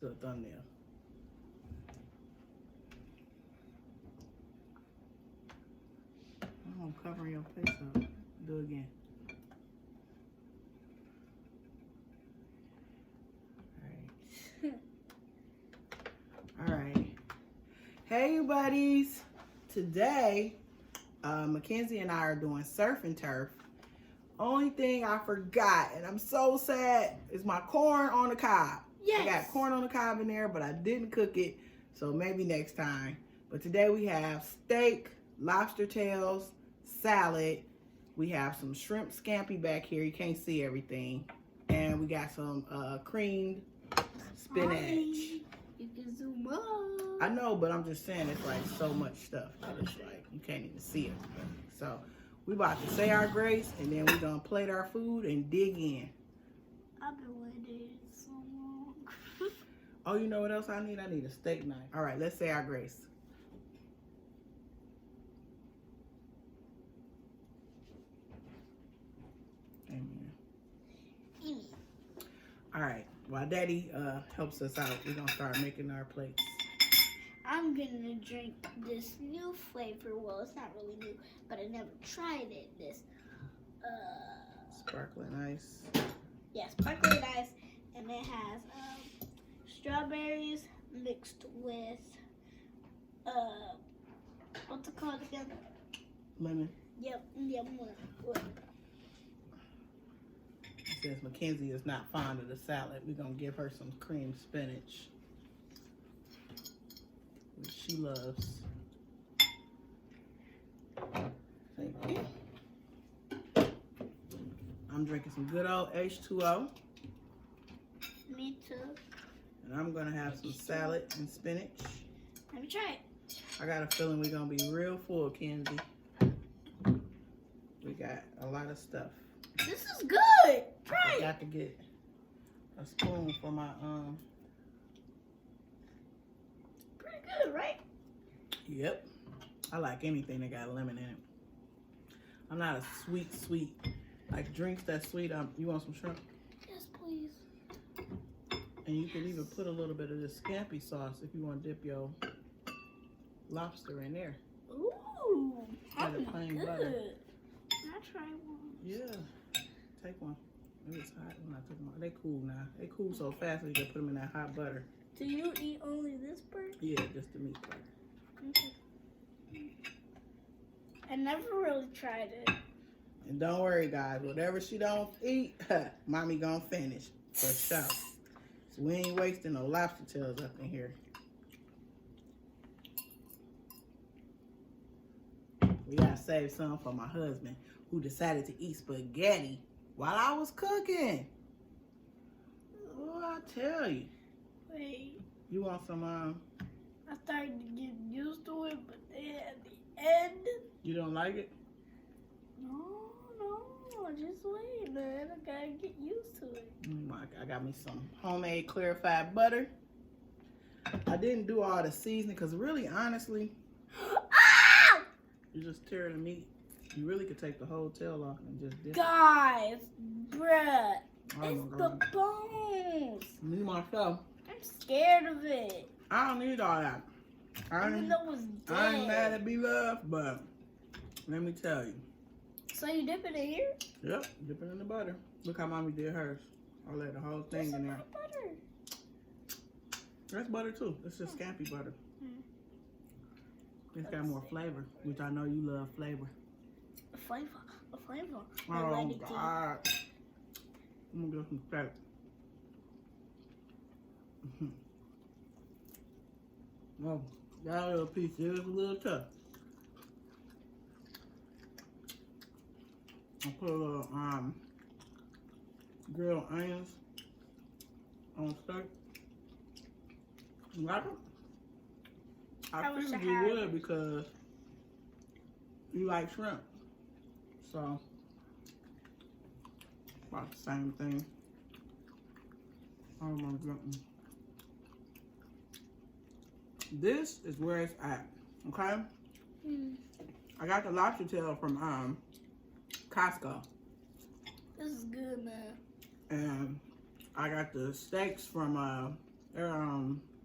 The thumbnail. Oh, I'm covering your face up. Do it again. All right. Hey, you buddies. Today, Mackenzie and I are doing surf and turf. Only thing I forgot, and I'm so sad, is my corn on the cob. Yes. I got corn on the cob in there, but I didn't cook it, so maybe next time. But today we have steak, lobster tails, salad. We have some shrimp scampi back here. You can't see everything. And we got some creamed spinach. Hi. You can zoom up. I know, but I'm just saying it's like so much stuff that it's like you can't even see it. So we about to say our grace, and then we're gonna plate our food and dig in. I've been waiting so long. Oh, you know what else I need? I need a steak knife. All right, let's say our grace. Amen. Amen. All right, while Daddy helps us out, we're gonna start making our plates. I'm gonna drink this new flavor. Well, it's not really new, but I never tried it. This Sparkling ice. yeah, sparkling ice, and it has strawberries mixed with what's it called again? Lemon. Yep, lemon. Since Mackenzie is not fond of the salad, we're gonna give her some creamed spinach, which she loves. Thank you. I'm drinking some good old H2O. Me too. And I'm gonna have some salad and spinach. Let me try it. I got a feeling we're gonna be real full, Kenzie. We got a lot of stuff. This is good. Try I it. got to get a spoon for my Pretty good, right? Yep. I like anything that got lemon in it. I'm not a sweet like drinks that sweet. You want some shrimp? Yes, please. And you could even put a little bit of this scampi sauce if you want to dip your lobster in there. Ooh, Add a that's plain good. butter. I'll try one. Yeah. Take one. Maybe it's hot when I took them out. They cool now. They cool so fast that you can put them in that hot butter. Do you eat only this part? Yeah, just the meat part. Okay. I never really tried it. And don't worry, guys. Whatever she don't eat, mommy gonna finish for sure. So we ain't wasting no lobster tails up in here. We gotta save some for my husband, who decided to eat spaghetti while I was cooking. Oh, I tell you. Wait, You want some, I started to get used to it, but then at the end, you don't like it? no, just wait, man. I gotta get used to it. I got me some homemade clarified butter. I didn't do all the seasoning because really, honestly, Ah! you just tear the meat. You really could take the whole tail off and just dip it. Guys, bruh, Oh it's my the God. bones. Me myself, I'm scared of it. I don't need all that. I Even ain't though it's mad dead. at be loved, but let me tell you. So you dip it in here? Yep, dip it in the butter. Look how mommy did hers. I let the whole thing That's in a there. good butter. That's butter too. It's just scampi butter. It's got more flavor, which I know you love flavor. A flavor. Oh God. I'm gonna get some steak. Oh, that little piece is a little tough. I put a little grilled onions on steak. You like it? I wish figured I you had would it. because you like shrimp. So, about the same thing. Oh my goodness. This is where it's at, okay? I got the lobster tail from Costco. This is good, man. And I got the steaks from They're,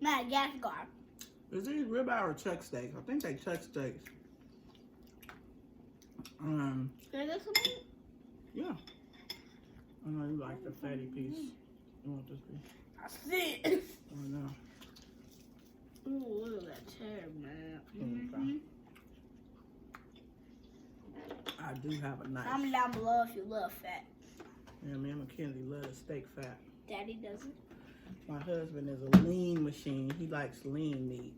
Madagascar. is these ribeye or chuck steaks? I think they chuck steaks. Is this something? Yeah. I know you like the fatty piece. You want this piece? I see it. I know. Ooh, look at that tear, man. Mm-hmm. I do have a knife. Comment down below if you love fat. Yeah, me and Mackenzie love steak fat. Daddy doesn't. My husband is a lean machine. He likes lean meat.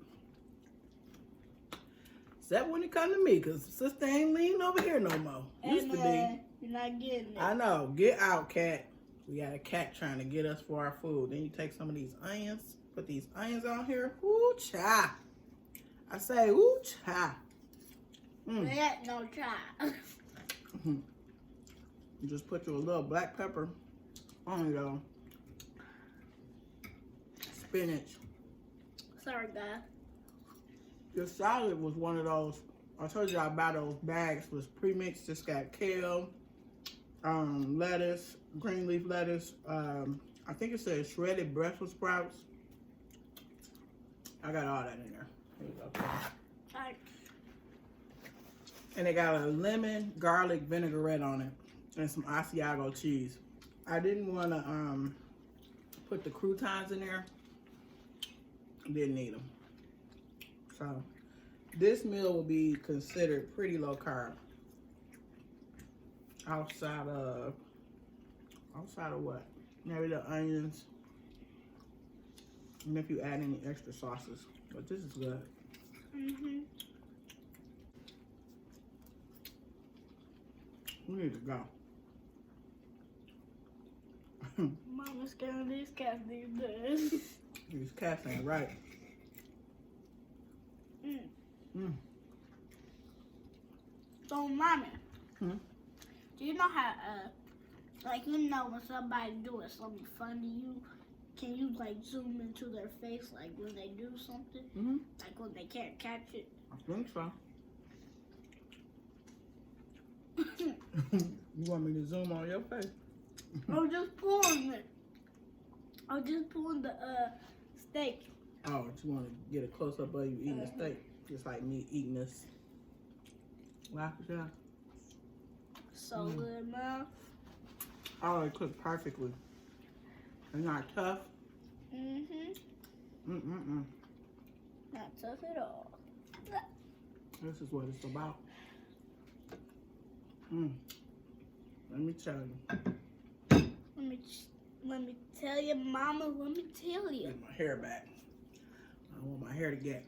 Except when it comes to me, because sister ain't lean over here no more. Used to be. You're not getting it. I know. Get out, cat. We got a cat trying to get us for our food. Then you take some of these onions, put these onions on here. Ooh, cha. I say, ooh, cha. Yeah, no try. You just put your little black pepper on your spinach. Sorry, guys. Your salad was one of those. I told you I buy those bags was pre-mixed. Just got kale, lettuce, green leaf lettuce. I think it says shredded Brussels sprouts. I got all that in there. There you go. Sorry. And it got a lemon garlic vinaigrette on it and some Asiago cheese. I didn't want to put the croutons in there. Didn't need them. So this meal will be considered pretty low carb. Outside of what? Maybe the onions. And if you add any extra sauces. But this is good. Mm-hmm. We need to go. Mama's scaring these cats these days. These cats ain't right. So, Mommy, Hmm? do you know how, like, you know when somebody's doing something funny, can you, like, zoom into their face, like, when they do something? Mm-hmm. Like, when they can't catch it? I think so. You want me to zoom on your face? I'm just pulling it. I'm just pulling the, steak. Oh, you want to get a close up of you eating a steak, just like me eating this. Wow, yeah. So good, Mom. Oh, it cooked perfectly. It's not tough. Mm-hmm. Mm-mm-mm. Not tough at all. This is what it's about. Let me tell you. Let me tell you, Mama. Let me tell you. Get my hair back. I want my hair to get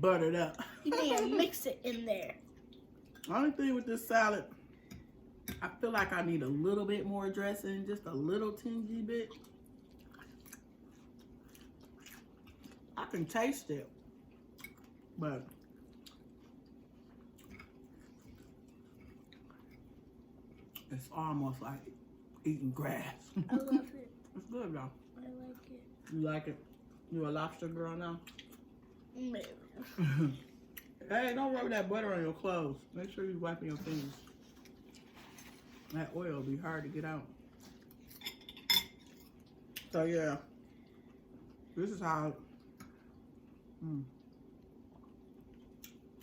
buttered up. You need to mix it in there. Only thing with this salad, I feel like I need a little bit more dressing, just a little tingy bit. I can taste it, but it's almost like eating grass. I love it. It's good though. I like it. You like it? You a lobster girl now? Maybe. Hey, don't rub that butter on your clothes. Make sure you're wiping your fingers. That oil will be hard to get out. So yeah, this is how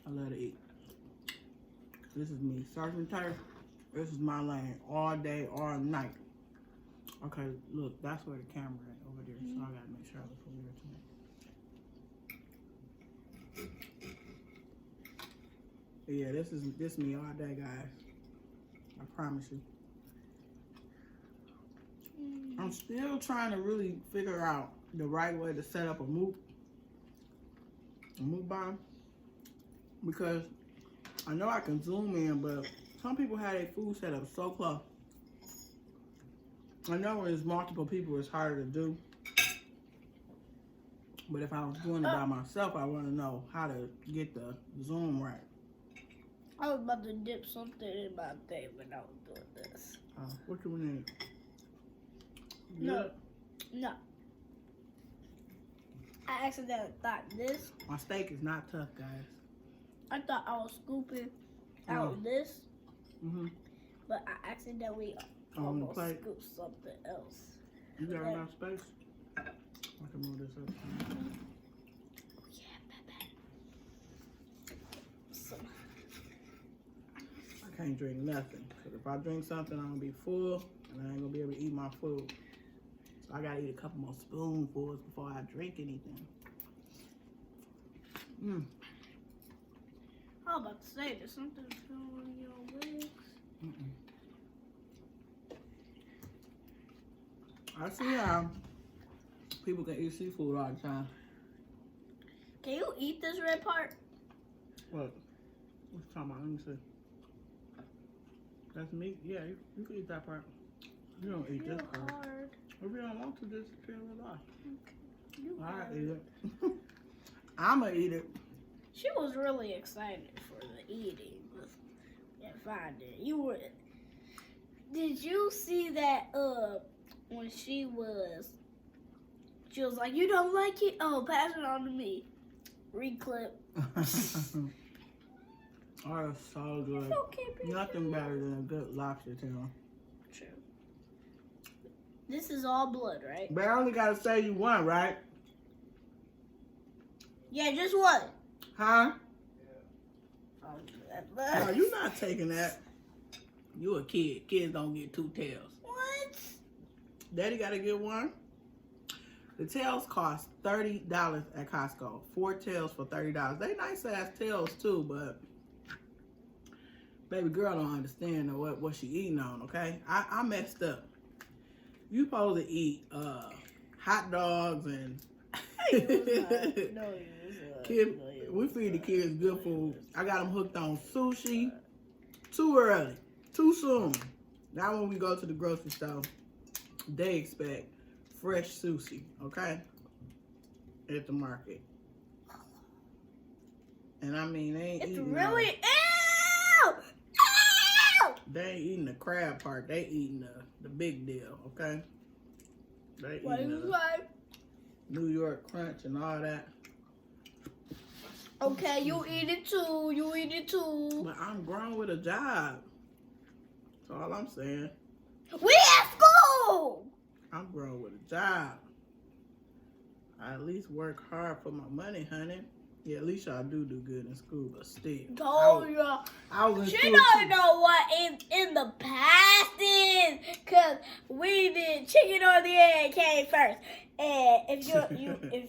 I let it eat. This is me, Sergeant Turf. This is my lane, all day, all night. Okay, look, that's where the camera is over there, so I gotta make sure I look over there too. Yeah, this me all day, guys. I promise you. I'm still trying to really figure out the right way to set up a mukbang, because I know I can zoom in, but some people have their food set up so close. I know when there's multiple people, it's harder to do. But if I was doing it by myself, I want to know how to get the zoom right. I was about to dip something in my thing when I was doing this. What do we need? No. I accidentally thought this. My steak is not tough, guys. I thought I was scooping out this, but I accidentally On the almost plate? scooped something else. You got enough space? I can move this up. Yeah, baby. So, I can't drink nothing. Because if I drink something, I'm going to be full. And I ain't going to be able to eat my food. So I got to eat a couple more spoonfuls before I drink anything. I was about to say, there's something going on your legs. I see how people can eat seafood all the time. Can you eat this red part? What? What you talking about? Let me see. That's meat? Yeah, you can eat that part. You don't eat this part. Hard. If you don't want to, just peel it off. Okay. You I'll hard. eat it. I'ma eat it. She was really excited for the eating. Yeah, fine. You were. Did you see that? When she was like, "You don't like it? Oh, pass it on to me." Reclip. Oh, it's so good. Okay, Nothing better than a good lobster tail. True. This is all blood, right? But I only gotta say you won, right? Yeah, just one. Huh? Oh, No, you not taking that. You a kid. Kids don't get two tails. what? Daddy gotta get one. The tails cost $30 at Costco. 4 tails for $30. They nice ass tails too, but baby girl don't understand what she eating on, okay? I messed up. You supposed to eat hot dogs and kids. We feed the kids good food. I got them hooked on sushi. Too early. Too soon. Now when we go to the grocery store, they expect fresh sushi, okay? At the market. And I mean, they ain't It's eating really ew! Ew! they ain't eating the crab part. They eating the big deal, okay? They What eating is the that? New York Crunch and all that. Okay, you eat it too. You eat it too. But I'm grown with a job. That's all I'm saying. We at school. I'm grown with a job. I at least work hard for my money, honey. Yeah, at least y'all do good in school, but still. Told you. I was in She school don't too. know what in the past is, cause we did chicken or the egg came first. And if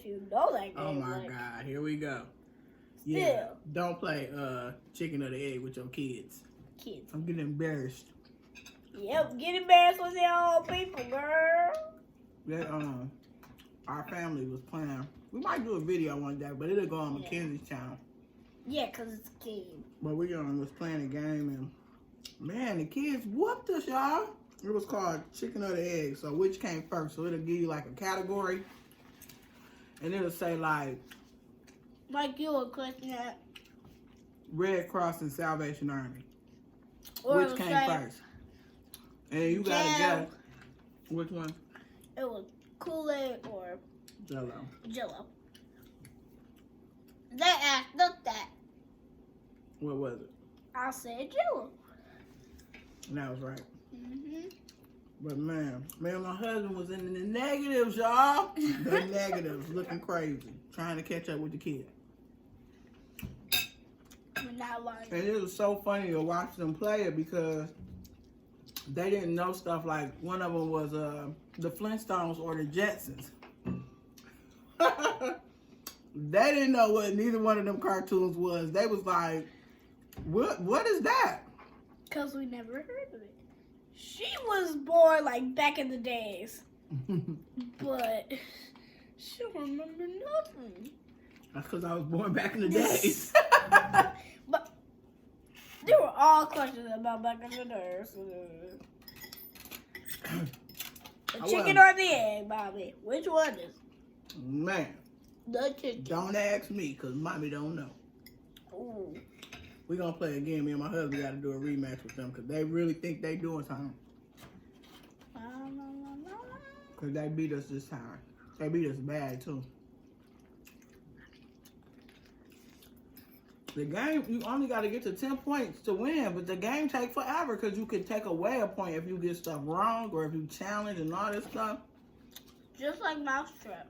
you know that game, Oh my like, God, here we go. Yeah, Still. don't play chicken or the egg with your kids. kids. I'm getting embarrassed. Yep, get embarrassed with your own people, girl. That our family was playing. We might do a video one day, but it'll go on Mackenzie's channel. Yeah, cause it's a game. But we was playing a game and man, the kids whooped us, y'all. It was called chicken or the egg. So which came first? So it'll give you like a category, and it'll say like Like you were clicking at. Red Cross and Salvation Army. Or Which it came say first? And you gotta guess which one. It was Kool-Aid or Jello. Jello. They asked us that. What was it? I said Jello. And that was right. Mm-hmm. But man, my husband was in the negatives, y'all. The negatives, looking crazy, trying to catch up with the kids. I'm not lying. And it was so funny to watch them play it because they didn't know stuff like one of them was the Flintstones or the Jetsons. They didn't know what neither one of them cartoons was. They was like, what is that? Because we never heard of it. She was born like back in the days. But she don't remember nothing. That's because I was born back in the days. But there were all questions about back in the days. The chicken or the egg, Bobby? Which one is? Man, The chicken. don't ask me because mommy don't know. Ooh. We're going to play again. Me and my husband got to do a rematch with them because they really think they doing something. Because they beat us this time. They beat us bad, too. The game, you only got to get to 10 points to win, but the game take forever because you can take away a point if you get stuff wrong or if you challenge and all this stuff. Just like Mousetrap.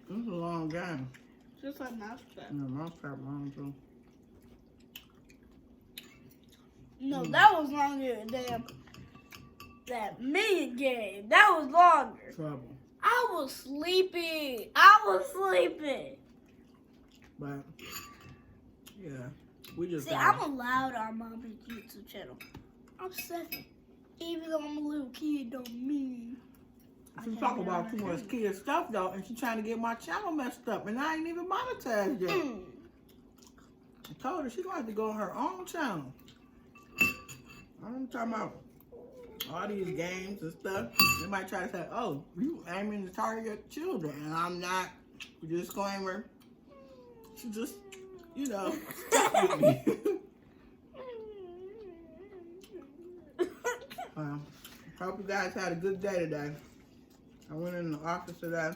This is a long game. Just like Mousetrap. Yeah, Mousetrap long too. No, that was longer than that mini game. That was longer. Trouble. I was sleeping. But, yeah. We just See, I'm allowed on Mommy's YouTube channel. I'm 7. Even though I'm a little kid, don't mean. She talk about too much kid stuff though, and she trying to get my channel messed up, and I ain't even monetized yet. I told her she gonna have to go on her own channel. I'm talking about all these games and stuff. They might try to say, "Oh, you aiming to target children," and I'm not. Disclaimer. She just, you know, stuck with me. Hope you guys had a good day today. I went in the office today,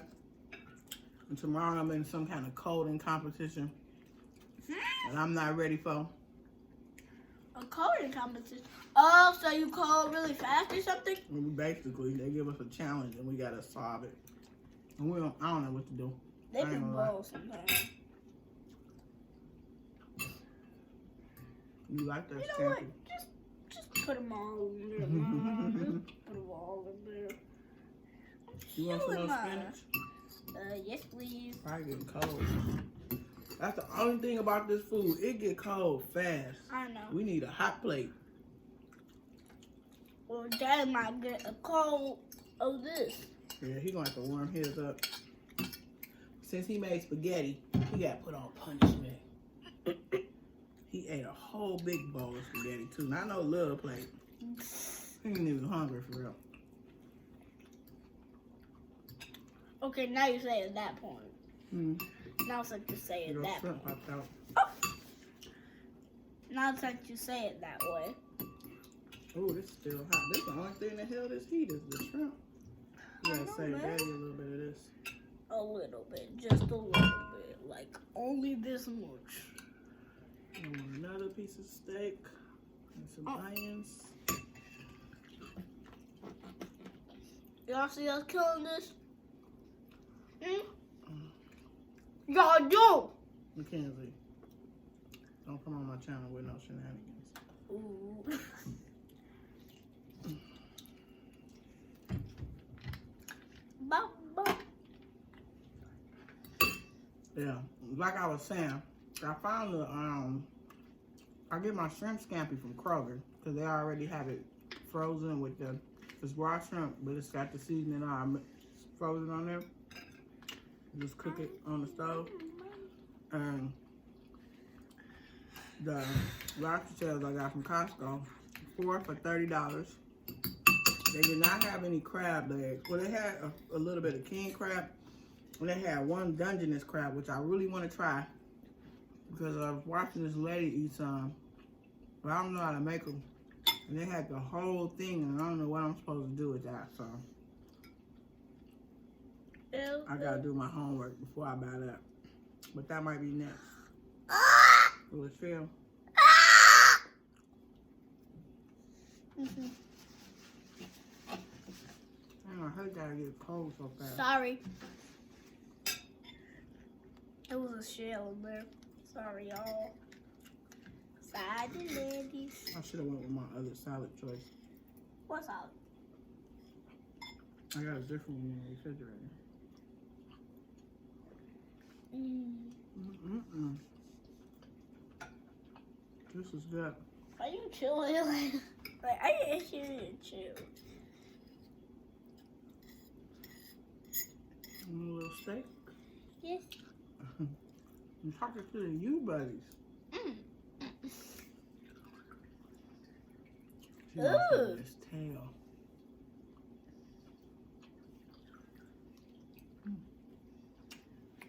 and tomorrow I'm in some kind of coding competition that I'm not ready for. A coding competition? Oh, so you code really fast or something? Basically, they give us a challenge and we gotta solve it. And I don't know what to do. They be bold sometimes. You like that? You know what? Just put them all in there. Mom. Just put them all in there. You want some more spinach? Yes, please. Probably getting cold. That's the only thing about this food. It get cold fast. I know. We need a hot plate. Well, Dad might get a cold of this. Yeah, he gonna have to warm his up. Since he made spaghetti, he got put on punishment. He ate a whole big bowl of spaghetti too. Not no little plate. He ain't even hungry for real. Okay, now you say it at that point. Mm. Now it's like you say it that shrimp way. popped out. Oh. Now it's like you say it that way. Oh, this is still hot. This the only thing that held this heat is the shrimp. You gotta save Daddy a little bit of this. A little bit, just a little bit. Like only this much. I want another piece of steak and some onions. Y'all see us killing this? Y'all do. Mackenzie, don't come on my channel with no shenanigans. Ooh. Bop, bop. Yeah, like I was saying, I found the I get my shrimp scampi from Kroger because they already have it frozen with it's raw shrimp, but it's got the seasoning frozen on there. Just cook it on the stove. And the lobster tails I got from Costco, 4 for $30. They did not have any crab legs. Well, they had a little bit of king crab. And they had one Dungeness crab, which I really want to try because I was watching this lady eat some, but I don't know how to make them. And they had the whole thing, and I don't know what I'm supposed to do with that. So I gotta do my homework before I buy that. But that might be next. Will it feel? I heard that get cold so fast. Sorry. It was a shell in there. Sorry, y'all. Side and ladies. I should have went with my other salad choice. What salad? I got a different one in the refrigerator. This is good. Are you chilling? Like, I ain't sure you chill. A little steak. Yes. I'm talking to the you buddies. She wants this tail.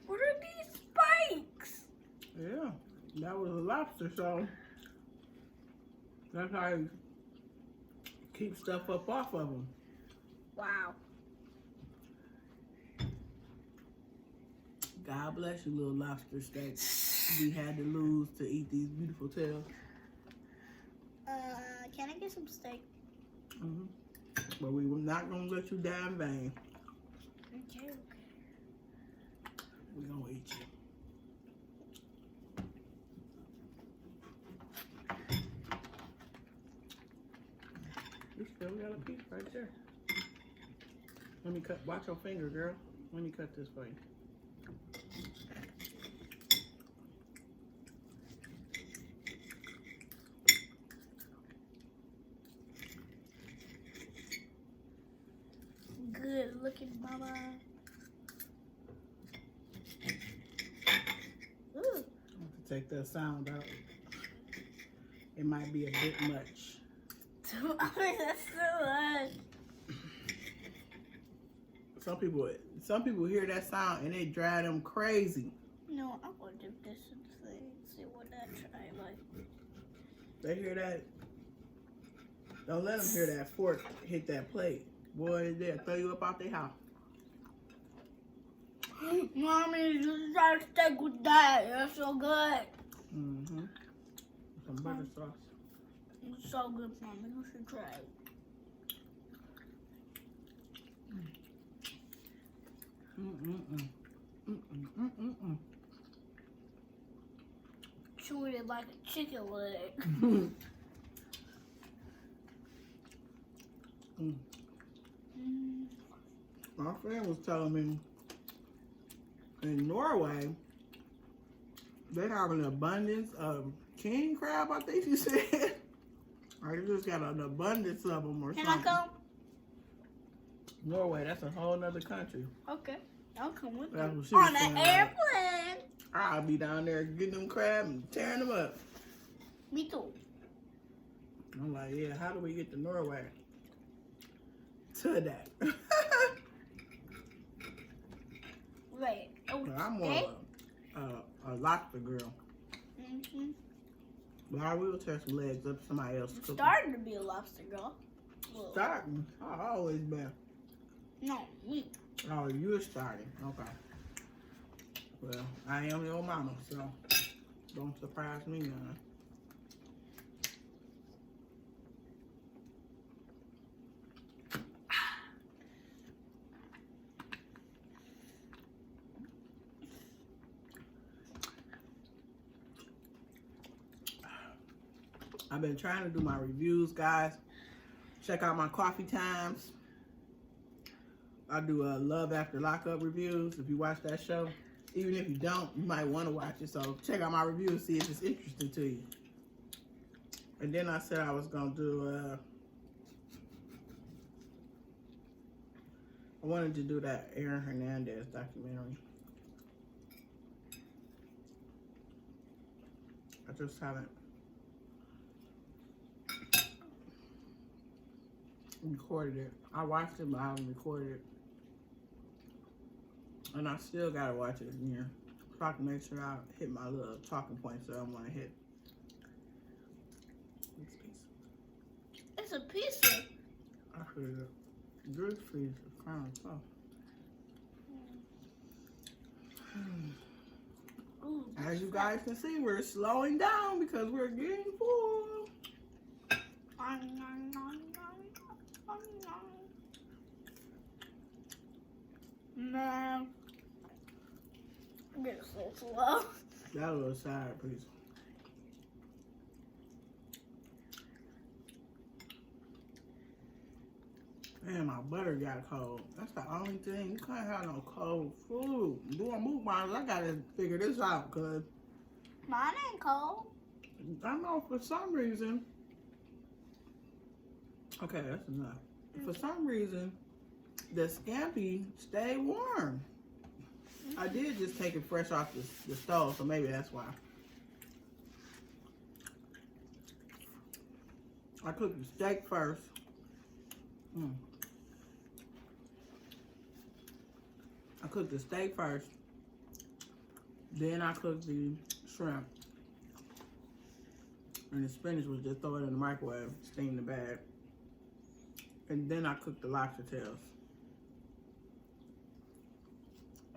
What are these spikes? Yeah, that was a lobster, so that's how you keep stuff up off of them. Wow. God bless you, little lobster steak. We had to lose to eat these beautiful tails. Can I get some steak? But we were not going to let you die in vain. Okay. We're gonna eat you. You still got a piece right there. Let me cut. Watch your finger, girl. Let me cut this for you. Good looking, mama. Ooh. I have to take that sound out. It might be a bit much. That's so much. Some people hear that sound and it drive them crazy. No, I want to dip this in the thing. See what that try like. They hear that. Don't let them hear that fork hit that plate. Boy, they'll throw you up out their house. Mommy, you try to steak with that. That's so good. Mm-hmm. Some butter sauce. It's so good, Mommy. You should try it. Chewing it like a chicken leg. My friend was telling me in Norway they have an abundance of king crab, I think she said. Or they just got an abundance of them or Can something. I come? Norway, that's a whole nother country. Okay. I'll come with That's you. what she was On an saying, like, airplane. I'll be down there getting them crab and tearing them up. Me too. I'm like, yeah, how do we get to Norway? To that. Wait. I'm more a lobster girl. Mm-hmm. But I will tear some legs up to somebody else. I'm starting to be a lobster girl. Well, Starting? I've always been. no, me. Oh, you're starting. Okay. Well, I am your mama, so don't surprise me none. I've been trying to do my reviews, guys. Check out my coffee times. I do Love After Lockup reviews. If you watch that show, even if you don't, you might want to watch it. So check out my reviews, see if it's interesting to you. And then I said I was gonna do. I wanted to do that Aaron Hernandez documentary. I just haven't recorded it. I watched it, but I haven't recorded it. And I still gotta watch it again, so I can make sure I hit my little talking points that I want to hit. This piece. It's a piece of. I feel it. This piece is kind of tough. Ooh, As you guys can see, we're slowing down because we're getting full. Man, I'm getting so slow. That was a side piece. Man, my butter got cold. That's the only thing. You can't have no cold food. Doing mukbangs, I gotta figure this out because Mine ain't cold. I know for some reason. Okay, that's enough. For some reason, the Scampi stay warm. I did just take it fresh off the stove, so maybe that's why. I cooked the steak first. I cooked the steak first. Then I cooked the shrimp. And the spinach was just throw it in the microwave, steam the bag. And then I cooked the lobster tails.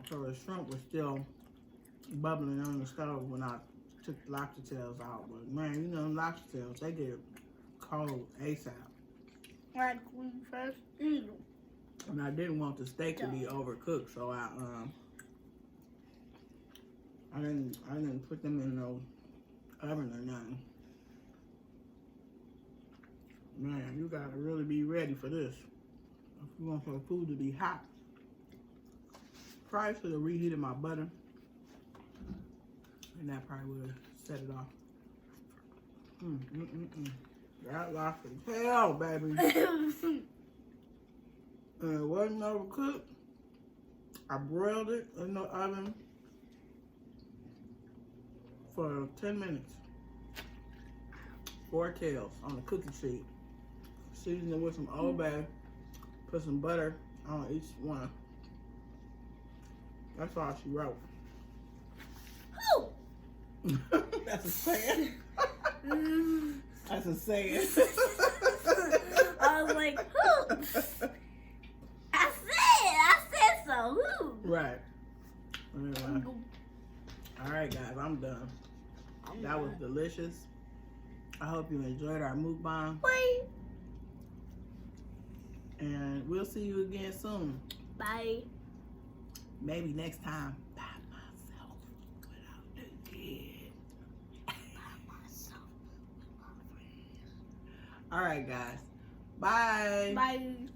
So the shrimp was still bubbling on the stove when I took the lobster tails out. But man, you know, lobster tails, they get cold ASAP. Like when you first eat them. And I didn't want the steak to be overcooked, so I I didn't put them in no oven or nothing. Man, you gotta really be ready for this. If you want your food to be hot. Probably should have reheated my butter. And that probably would have set it off. That lobster was hell, baby. And it wasn't overcooked. I broiled it in the oven for 10 minutes. 4 tails on the cookie sheet. Season it with some Old Bay. Put some butter on each one. That's all she wrote. Who? That's a saying. That's a saying. I was like, who? I said so. Who? Right. Anyway. Alright guys, I'm done. That was delicious. I hope you enjoyed our mukbang. Bye. And we'll see you again soon. Bye. Maybe next time by myself without the kid. Alright guys. Bye. Bye.